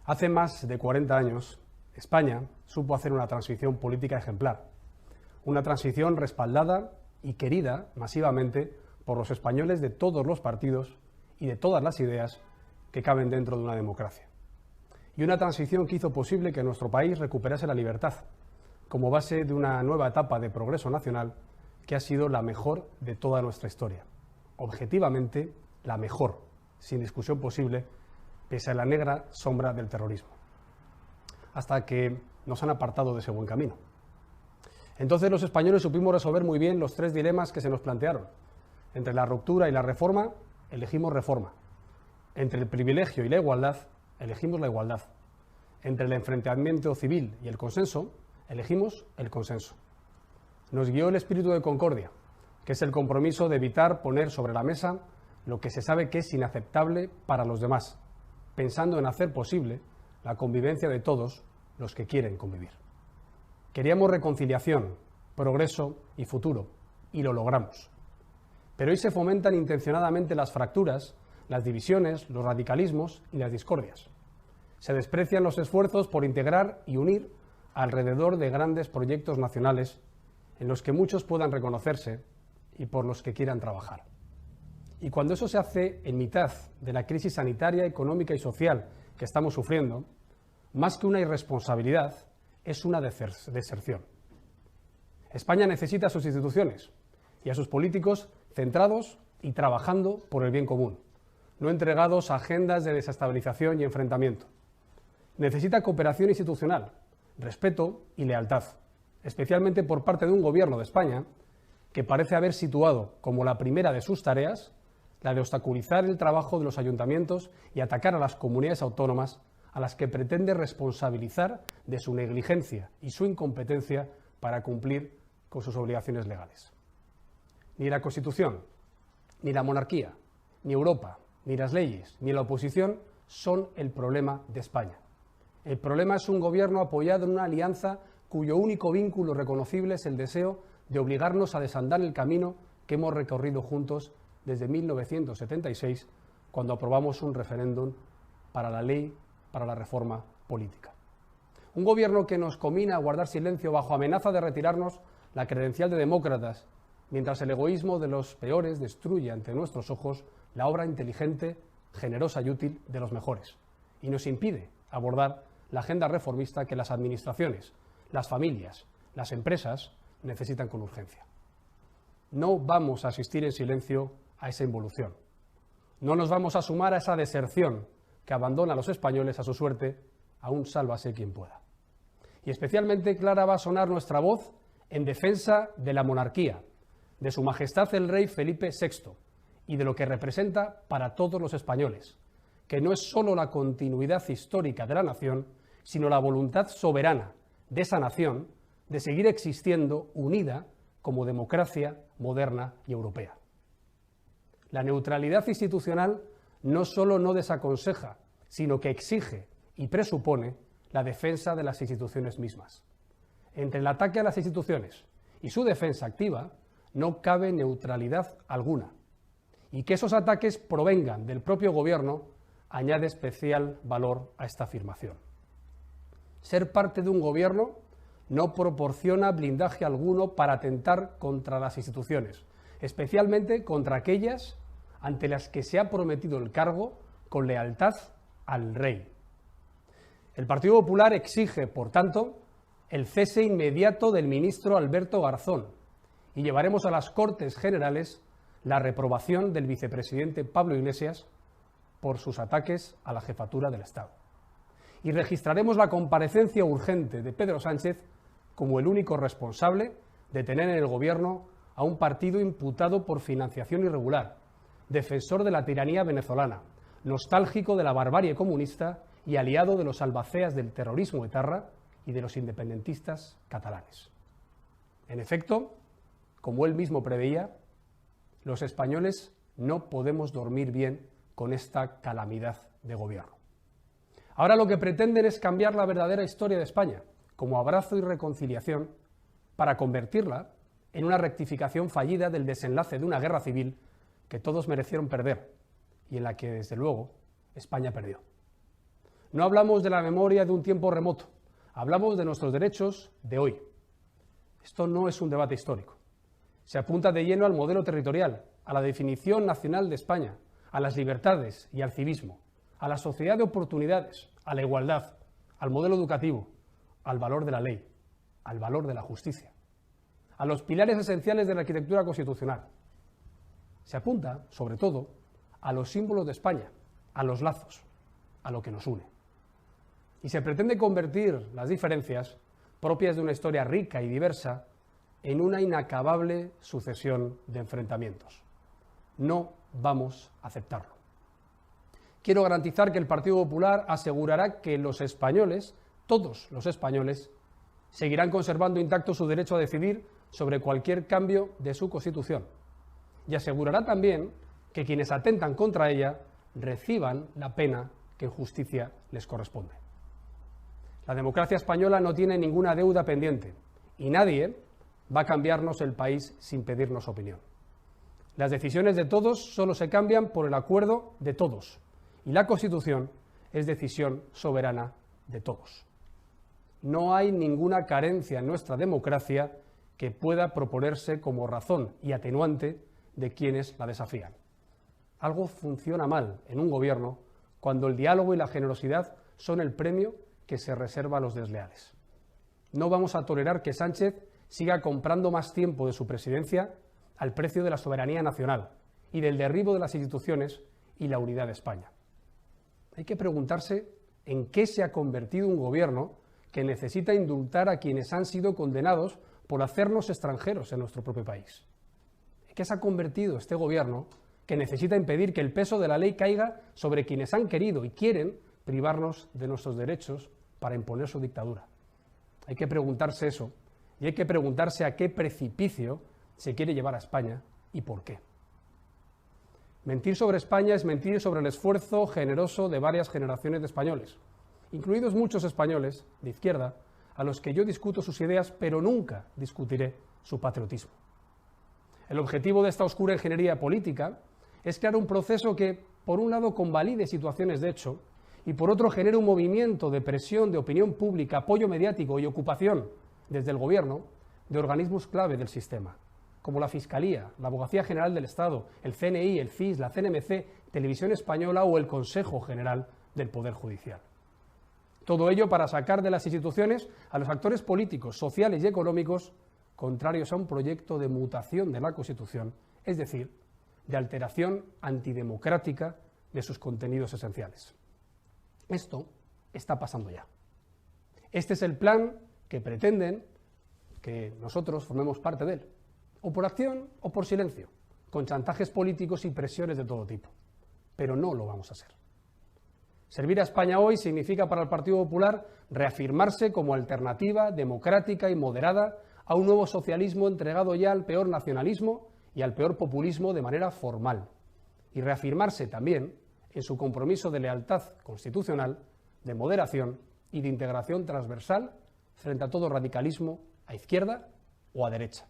Hace más de 40 años, España supo hacer una transición política ejemplar, una transición respaldada y querida masivamente por los españoles de todos los partidos y de todas las ideas que caben dentro de una democracia. Y una transición que hizo posible que nuestro país recuperase la libertad, como base de una nueva etapa de progreso nacional que ha sido la mejor de toda nuestra historia. Objetivamente, la mejor, sin discusión posible, pese a la negra sombra del terrorismo, hasta que nos han apartado de ese buen camino. Entonces los españoles supimos resolver muy bien los tres dilemas que se nos plantearon. Entre la ruptura y la reforma, elegimos reforma. Entre el privilegio y la igualdad, elegimos la igualdad. Entre el enfrentamiento civil y el consenso, elegimos el consenso. Nos guió el espíritu de concordia, que es el compromiso de evitar poner sobre la mesa lo que se sabe que es inaceptable para los demás, pensando en hacer posible la convivencia de todos los que quieren convivir. Queríamos reconciliación, progreso y futuro, y lo logramos. Pero hoy se fomentan intencionadamente las fracturas, las divisiones, los radicalismos y las discordias. Se desprecian los esfuerzos por integrar y unir alrededor de grandes proyectos nacionales en los que muchos puedan reconocerse y por los que quieran trabajar. Y cuando eso se hace en mitad de la crisis sanitaria, económica y social que estamos sufriendo, más que una irresponsabilidad, es una deserción. España necesita a sus instituciones y a sus políticos centrados y trabajando por el bien común, no entregados a agendas de desestabilización y enfrentamiento. Necesita cooperación institucional, respeto y lealtad, especialmente por parte de un gobierno de España que parece haber situado como la primera de sus tareas la de obstaculizar el trabajo de los ayuntamientos y atacar a las comunidades autónomas a las que pretende responsabilizar de su negligencia y su incompetencia para cumplir con sus obligaciones legales. Ni la Constitución, ni la monarquía, ni Europa, ni las leyes, ni la oposición son el problema de España. El problema es un gobierno apoyado en una alianza cuyo único vínculo reconocible es el deseo de obligarnos a desandar el camino que hemos recorrido juntos desde 1976, cuando aprobamos un referéndum para la ley para la reforma política. Un gobierno que nos conmina a guardar silencio bajo amenaza de retirarnos la credencial de demócratas, mientras el egoísmo de los peores destruye ante nuestros ojos la obra inteligente, generosa y útil de los mejores, y nos impide abordar la agenda reformista que las administraciones, las familias, las empresas necesitan con urgencia. No vamos a asistir en silencio a esa involución. No nos vamos a sumar a esa deserción que abandona a los españoles a su suerte, aún sálvase quien pueda. Y especialmente clara va a sonar nuestra voz en defensa de la monarquía, de su majestad el rey Felipe VI y de lo que representa para todos los españoles, que no es solo la continuidad histórica de la nación, sino la voluntad soberana de esa nación de seguir existiendo unida como democracia moderna y europea. La neutralidad institucional no solo no desaconseja, sino que exige y presupone la defensa de las instituciones mismas. Entre el ataque a las instituciones y su defensa activa no cabe neutralidad alguna. Y que esos ataques provengan del propio gobierno añade especial valor a esta afirmación. Ser parte de un gobierno no proporciona blindaje alguno para atentar contra las instituciones, especialmente contra aquellas ante las que se ha prometido el cargo con lealtad al rey. El Partido Popular exige, por tanto, el cese inmediato del ministro Alberto Garzón y llevaremos a las Cortes Generales la reprobación del vicepresidente Pablo Iglesias por sus ataques a la jefatura del Estado. Y registraremos la comparecencia urgente de Pedro Sánchez como el único responsable de tener en el gobierno a un partido imputado por financiación irregular, defensor de la tiranía venezolana, nostálgico de la barbarie comunista y aliado de los albaceas del terrorismo etarra y de los independentistas catalanes. En efecto, como él mismo preveía, los españoles no podemos dormir bien con esta calamidad de gobierno. Ahora lo que pretenden es cambiar la verdadera historia de España como abrazo y reconciliación para convertirla en una rectificación fallida del desenlace de una guerra civil que todos merecieron perder y en la que, desde luego, España perdió. No hablamos de la memoria de un tiempo remoto, hablamos de nuestros derechos de hoy. Esto no es un debate histórico. Se apunta de lleno al modelo territorial, a la definición nacional de España, a las libertades y al civismo, a la sociedad de oportunidades, a la igualdad, al modelo educativo, al valor de la ley, al valor de la justicia, a los pilares esenciales de la arquitectura constitucional. Se apunta, sobre todo, a los símbolos de España, a los lazos, a lo que nos une. Y se pretende convertir las diferencias, propias de una historia rica y diversa, en una inacabable sucesión de enfrentamientos. No vamos a aceptarlo. Quiero garantizar que el Partido Popular asegurará que los españoles, todos los españoles, seguirán conservando intacto su derecho a decidir sobre cualquier cambio de su Constitución. Y asegurará también que quienes atentan contra ella reciban la pena que en justicia les corresponde. La democracia española no tiene ninguna deuda pendiente y nadie va a cambiarnos el país sin pedirnos opinión. Las decisiones de todos solo se cambian por el acuerdo de todos y la Constitución es decisión soberana de todos. No hay ninguna carencia en nuestra democracia que pueda proponerse como razón y atenuante de quienes la desafían. Algo funciona mal en un gobierno cuando el diálogo y la generosidad son el premio que se reserva a los desleales. No vamos a tolerar que Sánchez siga comprando más tiempo de su presidencia al precio de la soberanía nacional y del derribo de las instituciones y la unidad de España. Hay que preguntarse en qué se ha convertido un gobierno que necesita indultar a quienes han sido condenados por hacernos extranjeros en nuestro propio país. ¿En qué se ha convertido este gobierno que necesita impedir que el peso de la ley caiga sobre quienes han querido y quieren privarnos de nuestros derechos para imponer su dictadura? Hay que preguntarse eso y hay que preguntarse a qué precipicio se quiere llevar a España y por qué. Mentir sobre España es mentir sobre el esfuerzo generoso de varias generaciones de españoles, incluidos muchos españoles de izquierda, a los que yo discuto sus ideas, pero nunca discutiré su patriotismo. El objetivo de esta oscura ingeniería política es crear un proceso que, por un lado, convalide situaciones de hecho y, por otro, genere un movimiento de presión de opinión pública, apoyo mediático y ocupación desde el Gobierno de organismos clave del sistema, como la Fiscalía, la Abogacía General del Estado, el CNI, el CIS, la CNMC, Televisión Española o el Consejo General del Poder Judicial. Todo ello para sacar de las instituciones a los actores políticos, sociales y económicos contrarios a un proyecto de mutación de la Constitución, es decir, de alteración antidemocrática de sus contenidos esenciales. Esto está pasando ya. Este es el plan que pretenden que nosotros formemos parte de él, o por acción o por silencio, con chantajes políticos y presiones de todo tipo. Pero no lo vamos a hacer. Servir a España hoy significa para el Partido Popular reafirmarse como alternativa democrática y moderada a un nuevo socialismo entregado ya al peor nacionalismo y al peor populismo de manera formal, y reafirmarse también en su compromiso de lealtad constitucional, de moderación y de integración transversal frente a todo radicalismo a izquierda o a derecha.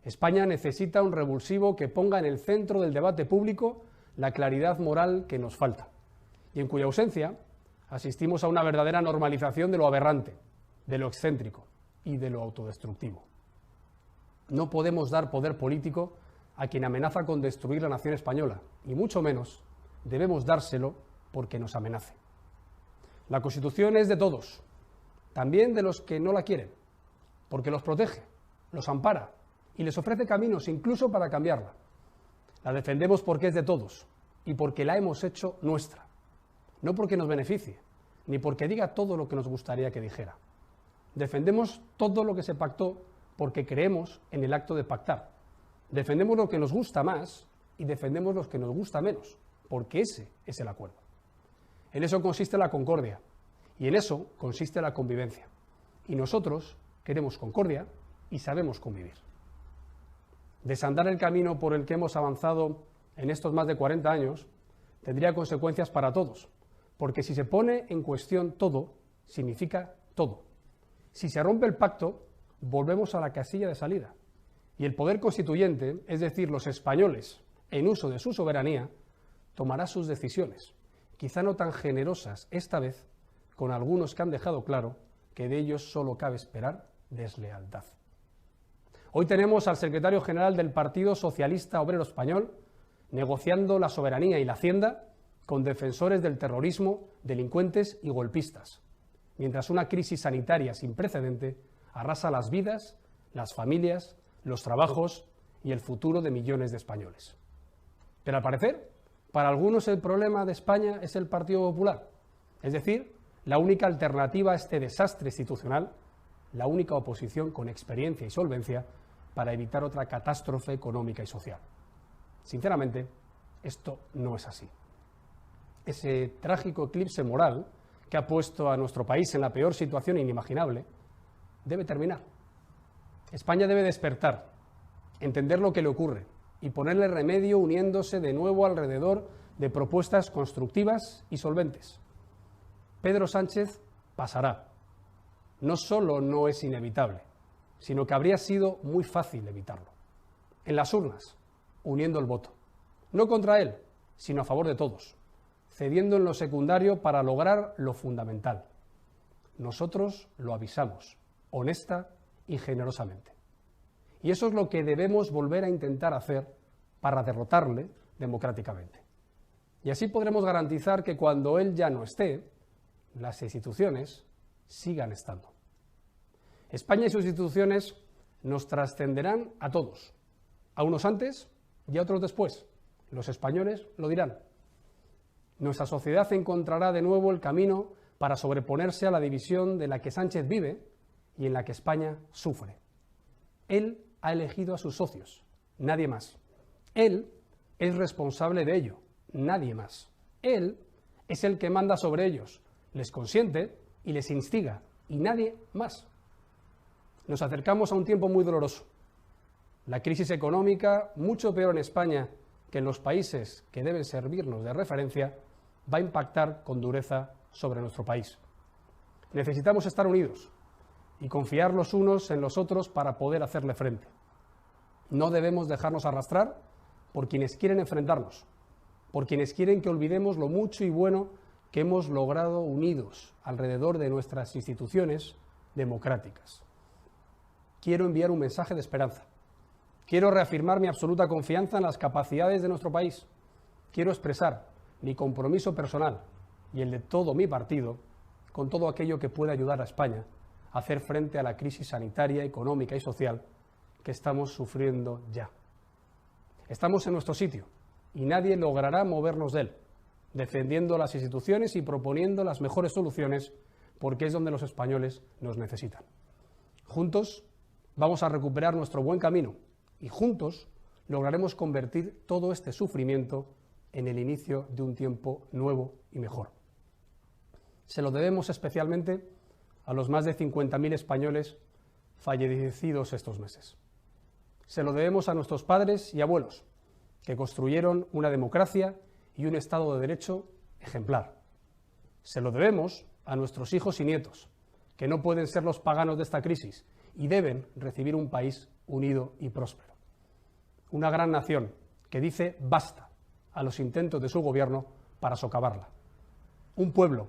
España necesita un revulsivo que ponga en el centro del debate público la claridad moral que nos falta, y en cuya ausencia asistimos a una verdadera normalización de lo aberrante, de lo excéntrico y de lo autodestructivo. No podemos dar poder político a quien amenaza con destruir la nación española, y mucho menos debemos dárselo porque nos amenace. La Constitución es de todos, también de los que no la quieren, porque los protege, los ampara y les ofrece caminos incluso para cambiarla. La defendemos porque es de todos y porque la hemos hecho nuestra, no porque nos beneficie, ni porque diga todo lo que nos gustaría que dijera. Defendemos todo lo que se pactó porque creemos en el acto de pactar. Defendemos lo que nos gusta más y defendemos lo que nos gusta menos, porque ese es el acuerdo. En eso consiste la concordia y en eso consiste la convivencia. Y nosotros queremos concordia y sabemos convivir. Desandar el camino por el que hemos avanzado en estos más de 40 años tendría consecuencias para todos, porque si se pone en cuestión todo, significa todo. Si se rompe el pacto, volvemos a la casilla de salida. Y el poder constituyente, es decir, los españoles, en uso de su soberanía, tomará sus decisiones. quizá no tan generosas esta vez, con algunos que han dejado claro que de ellos solo cabe esperar deslealtad. Hoy tenemos al secretario general del Partido Socialista Obrero Español negociando la soberanía y la hacienda con defensores del terrorismo, delincuentes y golpistas, mientras una crisis sanitaria sin precedente arrasa las vidas, las familias, los trabajos y el futuro de millones de españoles. Pero al parecer, para algunos el problema de España es el Partido Popular, es decir, la única alternativa a este desastre institucional, la única oposición con experiencia y solvencia para evitar otra catástrofe económica y social. Sinceramente, esto no es así. Ese trágico eclipse moral que ha puesto a nuestro país en la peor situación inimaginable debe terminar. España debe despertar, entender lo que le ocurre y ponerle remedio uniéndose de nuevo alrededor de propuestas constructivas y solventes. Pedro Sánchez pasará. No solo no es inevitable, sino que habría sido muy fácil evitarlo. En las urnas, uniendo el voto. No contra él, sino a favor de todos, cediendo en lo secundario para lograr lo fundamental. Nosotros lo avisamos, honesta y generosamente. Y eso es lo que debemos volver a intentar hacer para derrotarle democráticamente. Y así podremos garantizar que cuando él ya no esté, las instituciones sigan estando. España y sus instituciones nos trascenderán a todos, a unos antes y a otros después. Los españoles lo dirán. Nuestra sociedad encontrará de nuevo el camino para sobreponerse a la división de la que Sánchez vive y en la que España sufre. Él ha elegido a sus socios, nadie más. Él es responsable de ello, nadie más. Él es el que manda sobre ellos, les consiente y les instiga, y nadie más. Nos acercamos a un tiempo muy doloroso. La crisis económica, mucho peor en España que en los países que deben servirnos de referencia, va a impactar con dureza sobre nuestro país. Necesitamos estar unidos y confiar los unos en los otros para poder hacerle frente. No debemos dejarnos arrastrar por quienes quieren enfrentarnos, por quienes quieren que olvidemos lo mucho y bueno que hemos logrado unidos alrededor de nuestras instituciones democráticas. Quiero enviar un mensaje de esperanza. Quiero reafirmar mi absoluta confianza en las capacidades de nuestro país. Quiero expresar mi compromiso personal y el de todo mi partido con todo aquello que pueda ayudar a España a hacer frente a la crisis sanitaria, económica y social que estamos sufriendo ya. Estamos en nuestro sitio y nadie logrará movernos de él, defendiendo las instituciones y proponiendo las mejores soluciones, porque es donde los españoles nos necesitan. Juntos vamos a recuperar nuestro buen camino y juntos lograremos convertir todo este sufrimiento en el inicio de un tiempo nuevo y mejor. Se lo debemos especialmente a los más de 50.000 españoles fallecidos estos meses. Se lo debemos a nuestros padres y abuelos, que construyeron una democracia y un Estado de Derecho ejemplar. Se lo debemos a nuestros hijos y nietos, que no pueden ser los paganos de esta crisis y deben recibir un país unido y próspero. Una gran nación que dice basta a los intentos de su gobierno para socavarla. Un pueblo,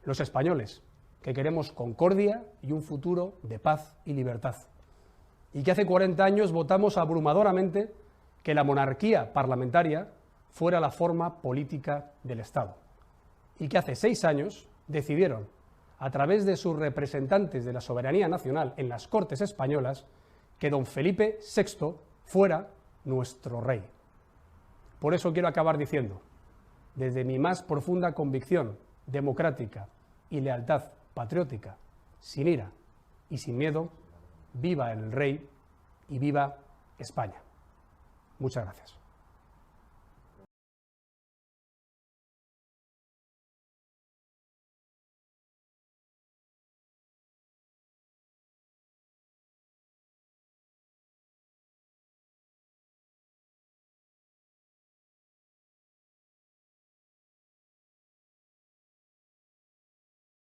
los españoles, que queremos concordia y un futuro de paz y libertad. Y que hace 40 años votamos abrumadoramente que la monarquía parlamentaria fuera la forma política del Estado. Y que hace 6 años decidieron, a través de sus representantes de la soberanía nacional en las Cortes españolas, que don Felipe VI fuera nuestro rey. Por eso quiero acabar diciendo, desde mi más profunda convicción democrática y lealtad patriótica, sin ira y sin miedo, viva el rey y viva España. Muchas gracias.